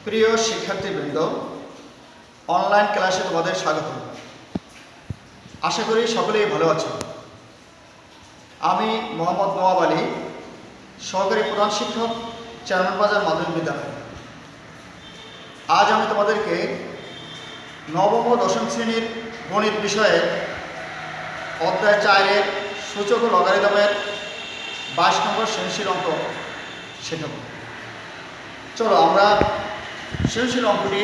প্রিয় শিক্ষার্থীবৃন্দ, অনলাইন ক্লাসে তোমাদের স্বাগত। আশা করি সকলেই ভালো আছো। আমি মোহাম্মদ নওয়াব আলী, সহকারী প্রধান শিক্ষক, চেয়ারম্যান বাজার মাধ্যমিক বিদ্যালয়। আজ আমি তোমাদেরকে নবম ও দশম শ্রেণীর গণিত বিষয়ের অধ্যায় 4-এর সূচক ও লগারিদমের 22 নম্বর সৃজনশীল অঙ্ক শেখাব। চলো আমরা সৃজনশীল অঙ্কটি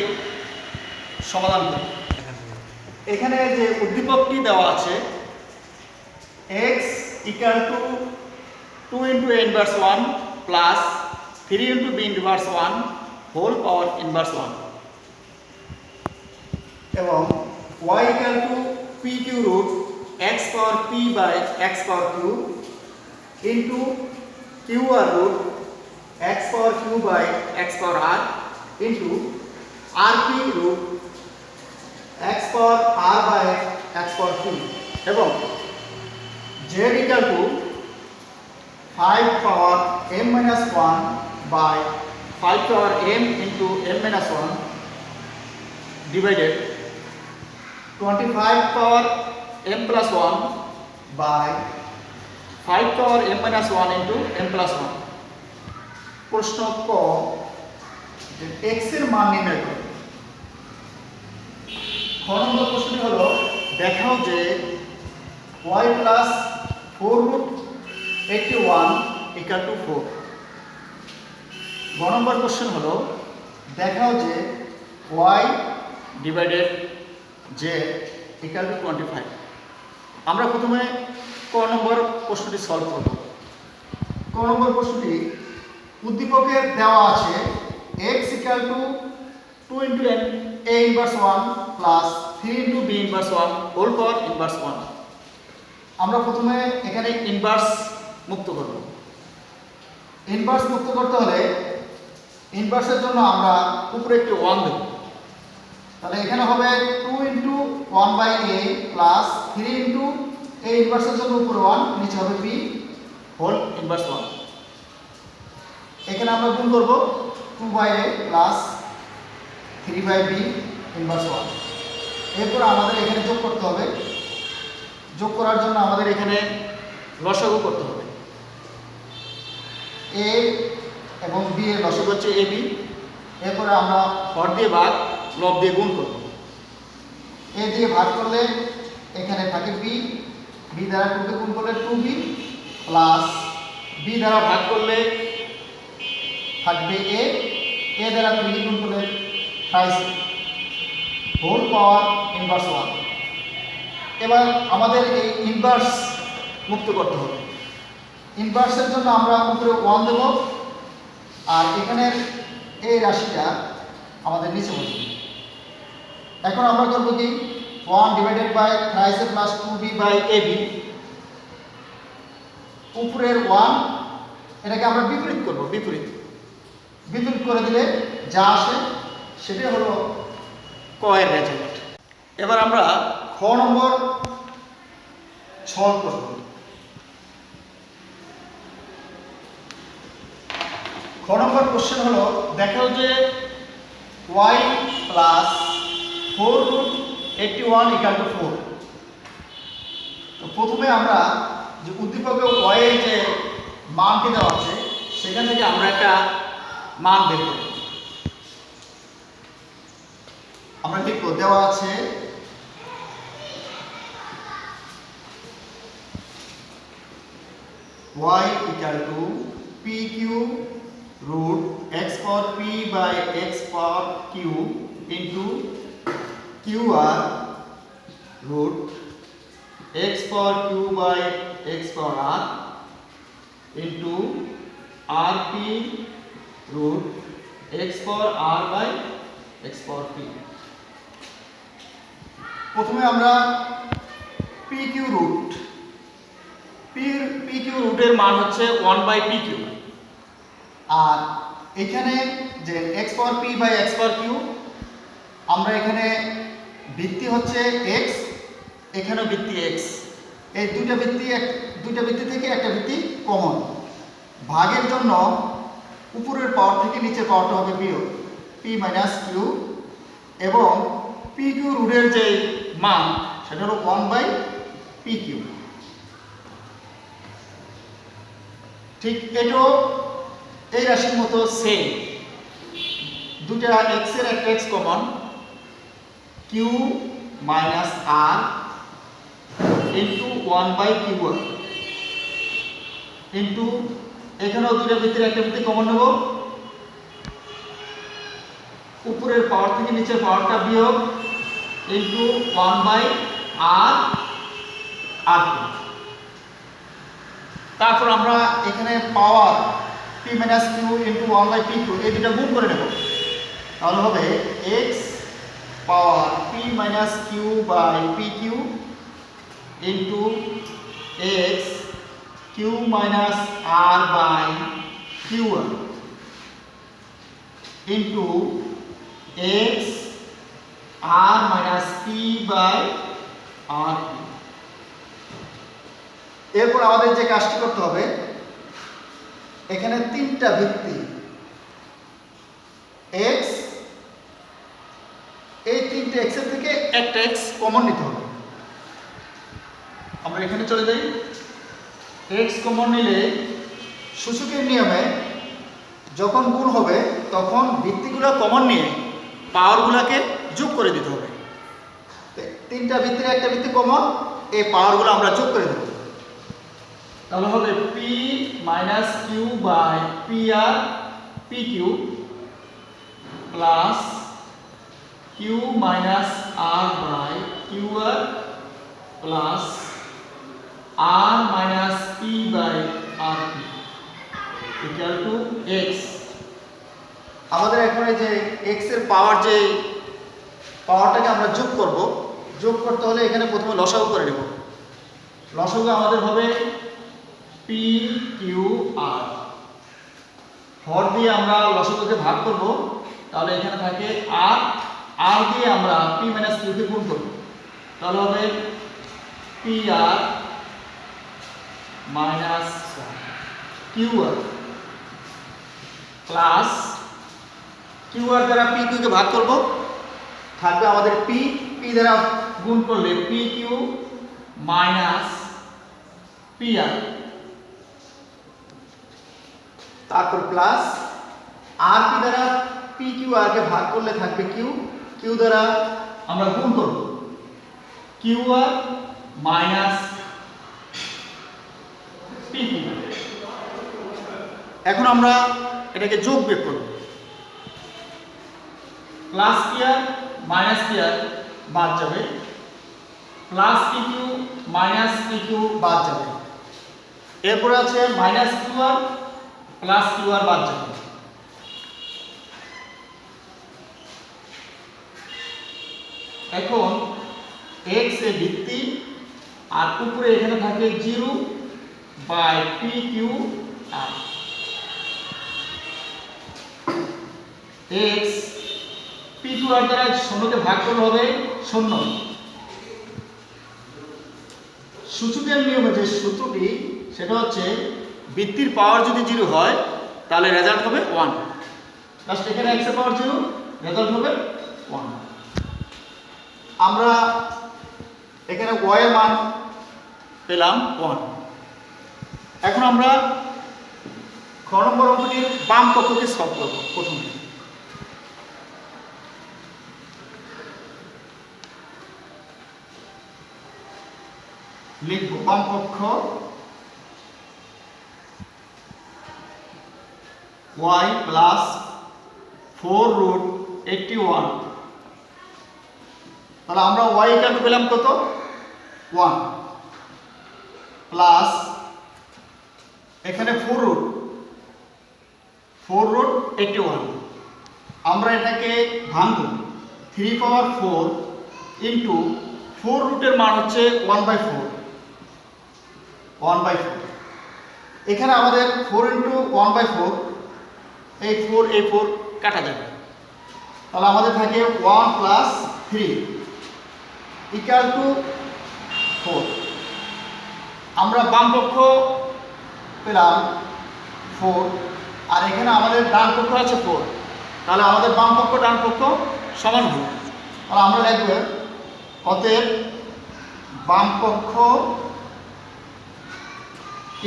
সমাধান করি। এখানে যে উদ্দীপকটি দেওয়া আছে x equal to 2 into a inverse 1 plus 3 into b inverse 1 whole power inverse 1 এবং y equal to pq root x power p by x power q into qr root x power q by x power r into rp root x power r by x power q এবং z equal to 5 power m minus 1 by 5 power m into m minus 1 divided 25 power m plus 1 by 5 power m minus 1 into m plus 1। প্রশ্ন ক, যে x এর মান নির্ণয় করো। খ নম্বর প্রশ্নটি হলো দেখাও যে y plus 4 root 81 equal to 4। গ নম্বর কোশ্চেন হলো দেখাও যে y divided z equal to 25। আমরা প্রথমে ক নম্বর প্রশ্নটি সলভ করব। ক নম্বর প্রশ্নটি উদ্দীপকের দেওয়া আছে x equal to 2 into a inverse 1 plus 3 into b inverse 1 whole power inverse 1। আমরা প্রথমে এখানে ইনভার্স মুক্ত করব। ইনভার্স মুক্ত করতে হলে ইনভার্সের জন্য আমরা উপরে একটি 1 দেব। তাহলে এখানে হবে 2 into 1 by a plus 3 into a ইনভার্সের জন্য উপরে 1, নিচে হবে b হোল ইনভার্স 1। এখানে আমরা গুণ করব 2 by a plus 3 by b inverse 1। এরপর আমাদের এখানে যোগ করতে হবে। যোগ করার জন্য আমাদের এখানে লসাগু করতে হবে। a এবং b এর লসাগু হচ্ছে ab। এরপরে আমরা হর দিয়ে ভাগ, লব দিয়ে গুণ করব। a দিয়ে ভাগ করলে এখানে থাকে b, b দ্বারা 2 কে গুণ করলে 2b প্লাস b দ্বারা ভাগ করলে থাকবে a দ্বারা 3 কে গুণ করলে 5 হোল পাওয়ার ইনভার্স 1। এবার আমাদের এই ইনভার্স মুক্ত করতে হবে। ইনভার্সের জন্য আমরা উপরে 1 দেব, আর এখানের এই রাশিটা আমাদের নিচে বসবে। এখন আমরা করব কি 1 divided by thrice a plus 2b by ab। উপরের 1 এটাকে আমরা বিপরীত করব। বিপরীত করে দিলে যা আসে সেটাই হলো ক এর রেজাল্ট। এবার আমরা খ নম্বর সলভ করব। খ নম্বর কোশ্চেন হলো দেখাও যে y plus 4 root 81 equal to 4। তো প্রথমে আমরা যে উদ্দীপকে y এর যে মানটি দেওয়া আছে সেখান থেকে আমরা একটা মান বের করব। আমরা লিখব দেওয়া আছে y equal to pq root x power p by x power q into qr root x power q by x power r into rp root x power r by x power p। প্রথমে আমরা pq root রুটের মান হচ্ছে 1 by pq, আর এখানে যে x power p by x power q আমরা এখানে ভিত্তি হচ্ছে x, এখানেও ভিত্তি x। এই দুইটা ভিত্তি থেকে একটা ভিত্তি কমন। ভাগের জন্য উপরের পাওয়ার থেকে নিচের পাওয়ারটা হবে বিয়োগ। পি মাইনাস কিউ এবং পি কিউ রুটের যে মান সেটা হলো 1/পি কিউ। ঠিক এটাও এই রাশির মতো সেম, দুটা এক্স এর একটা এক্স কমন, কিউ মাইনাস আর ইন্টু 1/কিউ আর ইন্টু এখানেও দুইটার ভিতরে একটা ভিত্তি কমন নেব, উপরের পাওয়ার থেকে নিচের পাওয়ারটা বিয়োগ ইন্টু 1/আর আর। তারপর আমরা এখানে power P minus Q into 1/পি কিউ এই দুটা গুণ করে নেব, তাহলে হবে X power P minus Q by P Q into X Q minus R by Q R into X R minus P by R. এরপর আমাদের যে কাজটি করতে হবে, এখানে তিনটা ভিত্তি এক্স, এই তিনটে এক্স এর থেকে একটা এক্স কমন নিতে হবে। আমরা এখানে চলে যাই, এক্স কমন নিলে সূচকের নিয়মে যখন গুণ হবে তখন ভিত্তিগুলো কমন নিয়ে পাওয়ারগুলোকে যোগ করে দিতে হবে। তিনটা ভিত্তির একটা ভিত্তি কমন, এই পাওয়ারগুলো আমরা যোগ করে দেব, তাহলে হবে P minus Q by P R P Q plus Q minus R by Q R plus R minus P by R P equal to X. আমাদের এখন যে এক্স এর পাওয়ার, যে পাওয়ারটাকে আমরা যোগ করব, যোগ করতে হলে এখানে প্রথমে লসাগু করে নেব। লসাগু আমাদের হবে পি কিউ আর, হর দিয়ে আমরা লসাগুকে ভাগ করব, তাহলে এখানে থাকে আর, আর দিয়ে আমরা পি মাইনাস কিউকে গুণ করব, তাহলে হবে P R minus Q R plus Q আর দ্বারা পি কিউকে ভাগ করব, থাকবে আমাদের পি, পি দ্বারা গুণ করলে P Q minus P R, তারপর প্লাস আর পি দ্বারা পি কিউ আর কে ভাগ করলে থাকবে কিউ, কিউ দ্বারা আমরা গুণ করব Q R minus P Q. এখন আমরা এটাকে যোগ বিয়োগ করব, plus P R minus P R বাদ যাবে, plus P Q minus P Q বাদ যাবে, এরপরে আছে minus Q R plus Q R বাদ যাবে। এখন এক্স এ ভিত্তি আর উপরে এখানে থাকে 0/পি Q R, x P Q আর দ্বারা শূন্যকে ভাগ করলে হবে 0। সূচকের নিয়মে যে সূত্রটি সেটা হচ্ছে ভিত্তির পাওয়ার যদি 0 হয় তাহলে রেজাল্ট হবে 1, জাস্ট এখানে x এর পাওয়ার 0, রেজাল্ট হবে 1। আমরা এখানে y এর মান পেলাম 1। এখন আমরা খ নম্বর অঙ্কটির বাম পক্ষকে সলভ করব। প্রথমে লিখব বাম পক্ষ y প্লাস 4√81, তাহলে আমরা y ইকুয়াল টু পেলাম কত 1 প্লাস এখানে 4√81, আমরা এটাকে ভাঙব 3 পাওয়ার 4 ইন্টু 4 রুটের মান হচ্ছে 1/4, এখানে আমাদের 4 ইন্টু 1/4, এই 4 কাটা যাবে, তাহলে আমাদের থাকে 1 প্লাস 3 ইকুয়াল টু 4। আমরা বাম পক্ষ পেলাম 4 আর এখানে আমাদের ডান পক্ষ আছে 4, তাহলে আমাদের বাম পক্ষ ডান পক্ষ সমান হলো। তাহলে আমরা লিখব অতএব বাম পক্ষ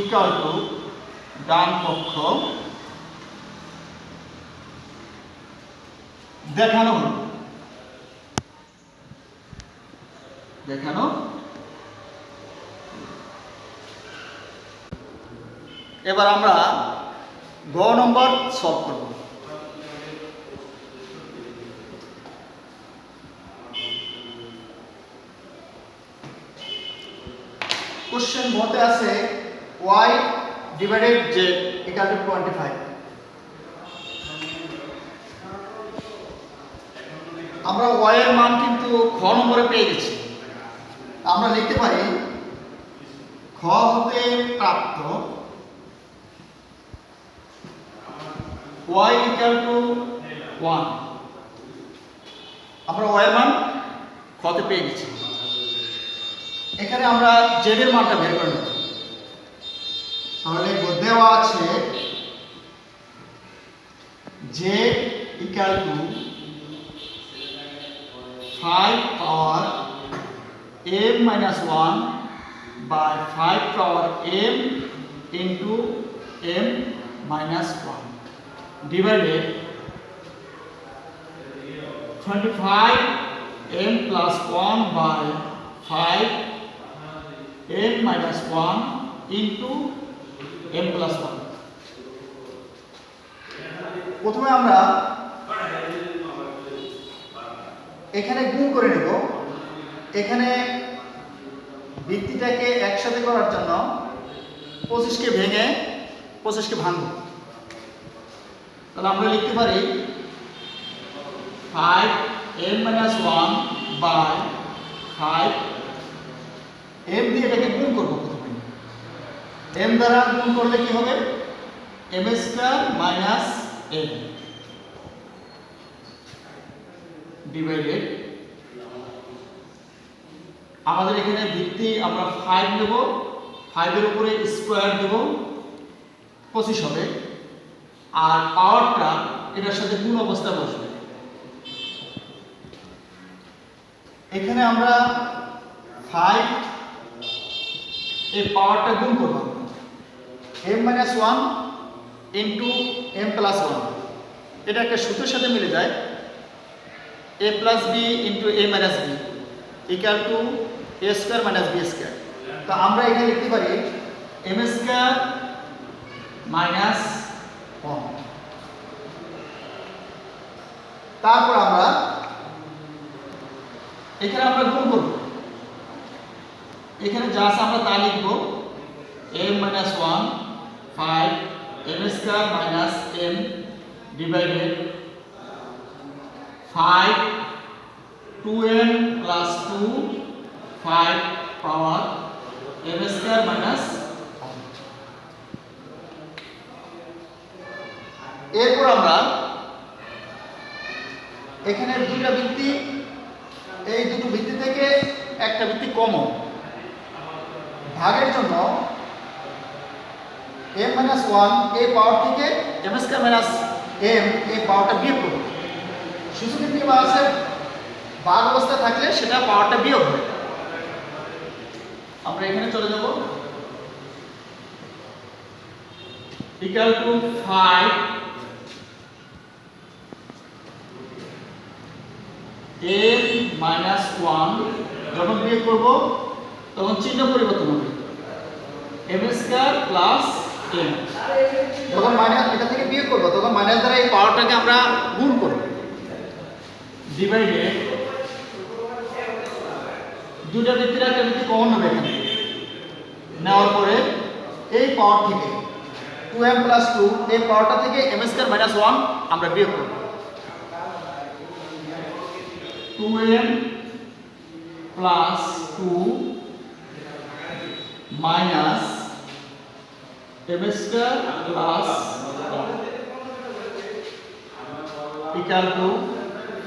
ইকুয়াল টু ডান পক্ষ দেখানো হলো। দেখানো এবার আমরা গ নম্বর সলভ করব। কোশ্চেন বলতে আছে y divided z equal to 25। আমরা y এর মান কিন্তু খ নম্বরে পেয়ে গেছি। আমরা লিখতে পারি খ হতে প্রাপ্ত y ইকুয়াল টু 1। আমরা y এর মান খতে পেয়ে গেছি। এখানে আমরা z এর মানটা বের করে নেব। তাহলে দেওয়া আছে z equal to 5 power m minus 1 by 5 power m into m minus 1 divided 25 m plus 1 by 5 m minus 1 into m plus 1। প্রথমে আমরা এখানে গুণ করে নেব। এখানে ভিত্তিটাকে একসাথে করার জন্য 25কে ভেঙে 25কে ভাঙব। তাহলে আমরা লিখতে পারি 5m minus 1 by 5 m দিয়ে এটাকে গুণ করব। প্রথমে m দ্বারা গুণ করলে কি হবে m square minus m divided আমাদের এখানে ভিত্তি আমরা 5 নেব, 5 এর উপরে স্কয়ার দেব 25 হবে, আর পাওয়ারটা এটার সাথে গুণ অবস্থায় বসবে। এখানে আমরা 5 এই পাওয়ারটা গুণ করব m minus 1 into m plus 1। এটা একটা সূত্রের সাথে মিলে যায় a plus b into a minus b equal to a square minus b square। তো আমরা এখানে লিখতে পারি m square minus 1। তারপর আমরা এখানে আমরা গুণ করব। এখানে যা আছে আমরা তা লিখব m minus 1 5 m square minus m divided 5 2m plus 2 5 power m square minus 1। এরপর আমরা এখানে দুইটা ভিত্তি, এই দুটো ভিত্তি থেকে একটা ভিত্তি কমন, ভাগের জন্য m minus 1 এই পাওয়ার থেকে m স্কয়ার মাইনাস m এই পাওয়ারটা বিয়োগ করব। সুযোগ নিয়ম আছে ভাগ অবস্থা থাকলে সেটা পাওয়ারটা বিয়োগ হবে। আমরা এখানে চলে যাব ইকুয়াল টু 5 m minus 1 যখন বিয়োগ করব তখন চিহ্ন পরিবর্তন হবে m স্কয়ার প্লাস m। যখন মাইনাস এটা থেকে বিয়োগ করব তখন মাইনাস দ্বারা এই পাওয়ারটাকে আমরা গুণ করব ডিভাইডেড দুটো ভিত্তির একটা ভিত্তি কমন হবে এখানে নেওয়ার পরে এই পাওয়ার থেকে 2m plus 2 এই পাওয়ারটা থেকে m স্কয়ার মাইনাস 1 আমরা বিয়োগ করব। 2m plus 2 minus m square plus 1 equal to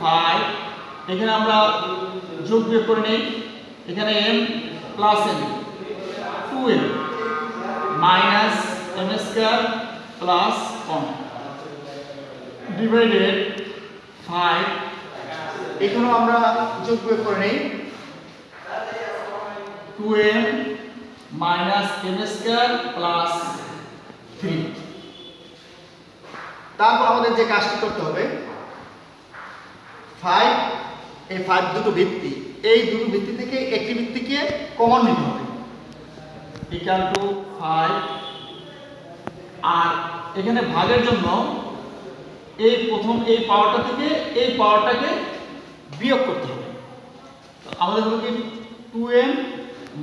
5। এখানে আমরা যোগ বিয়োগ করে নেই। এখানে m plus m 2m minus m square plus 1 divided 5, এখানেও আমরা যোগ বিয়োগ করে নেই 2m minus m square plus 3। তারপর আমাদের যে কাজটি করতে হবে 5, এই 5 দুটো ভিত্তি, এই দুটো ভিত্তি থেকে একটি ভিত্তিকে কমন নিতে হবে ইকুয়াল টু 5। আর এখানে ভাগের জন্য এই প্রথম এই পাওয়ারটা থেকে এই পাওয়ারটাকে বিয়োগ করতে হবে। আমাদের হলো কি 2m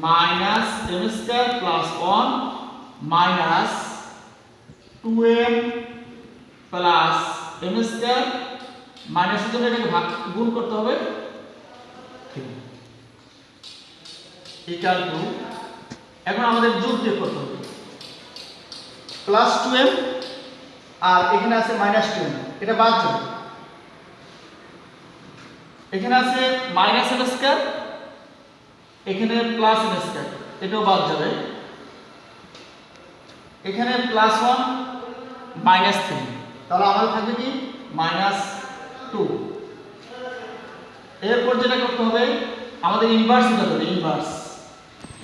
minus m square plus 1 minus 2m plus m square মাইনাসের জন্য এটাকে ভাগ গুণ করতে হবে ইকুয়াল টু, এখন আমাদের যোগ বিয়োগ করতে হবে প্লাস 2m আর এখানে আছে মাইনাস 2m, এটা বাদ যাবে। এখানে আছে মাইনাস m স্কয়ার, এখানে প্লাস m স্কয়ার, এটাও বাদ যাবে। এখানে প্লাস 1 মাইনাস 3, তাহলে আমাদের থাকবে কি মাইনাস 2। এরপর যেটা করতে হবে আমাদের ইনভার্স নিতে হবে।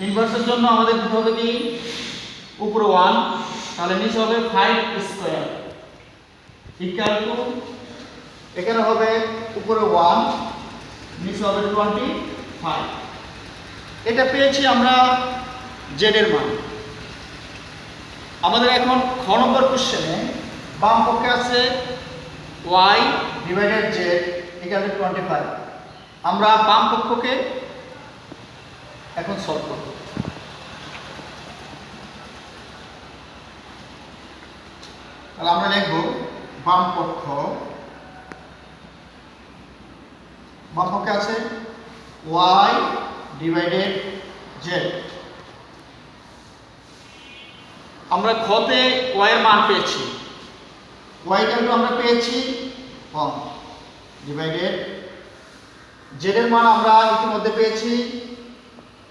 ইনভার্সের জন্য আমাদের দিতে হবে কি উপরে 1, তাহলে নিচে হবে 5 স্কয়ার ইকুয়াল টু, এখানে হবে উপরে 1 নিচে হবে 25। এটা পেয়েছি আমরা z এর মান। আমাদের এখন খ নম্বর কোশ্চেনে বাম পক্ষে আছে y divided z equal to 25। আমরা বাম পক্ষকে এখন সলভ করব। তাহলে আমরা লিখব বাম পক্ষে আছে y ডিভাইডেড z। আমরা খতে y এর মান পেয়েছি, y ইকুয়াল টু আমরা পেয়েছি 1 ডিভাইডেড z এর মান আমরা ইতিমধ্যে পেয়েছি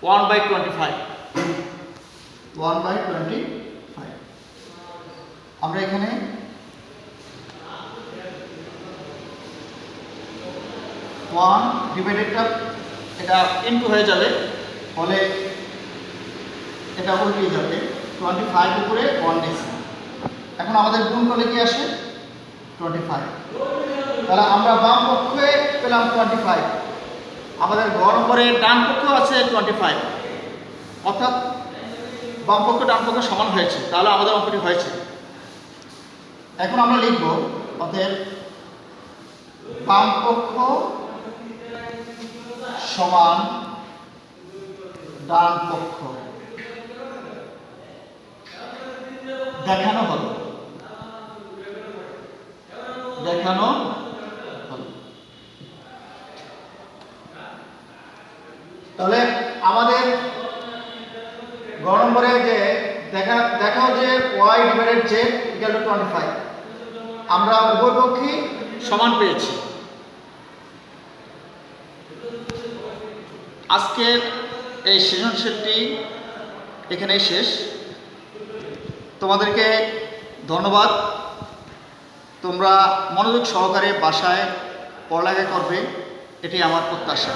1/25। আমরা এখানে ওয়ান ডিভাইডেডটা এটা ইনটু হয়ে যাবে, ফলে এটা উল্টে যাবে 25 উপরে 1 নিচে। এখন আমাদের গুণ করলে কি আসে 25। তাহলে আমরা বাম পক্ষে পেলাম 25, আমাদের ঘ নম্বরের ডান পক্ষেও আছে 25, অর্থাৎ বাম পক্ষ ডান পক্ষ সমান হয়েছে, তাহলে আমাদের অঙ্কটি হয়েছে। এখন আমরা লিখব অতএব বাম পক্ষ সমান ডান পক্ষ দেখানো হলো। তাহলে আমাদের গ নম্বরে যে দেখাও যে y divided z equal to 25, আমরা উভয় পক্ষই সমান পেয়েছি। আজকের এই সৃজনশীলটি এখানেই শেষ। তোমাদেরকে ধন্যবাদ। তোমরা মনোযোগ সহকারে বাসায় পড়ালেখা করবে, এটি আমার প্রত্যাশা।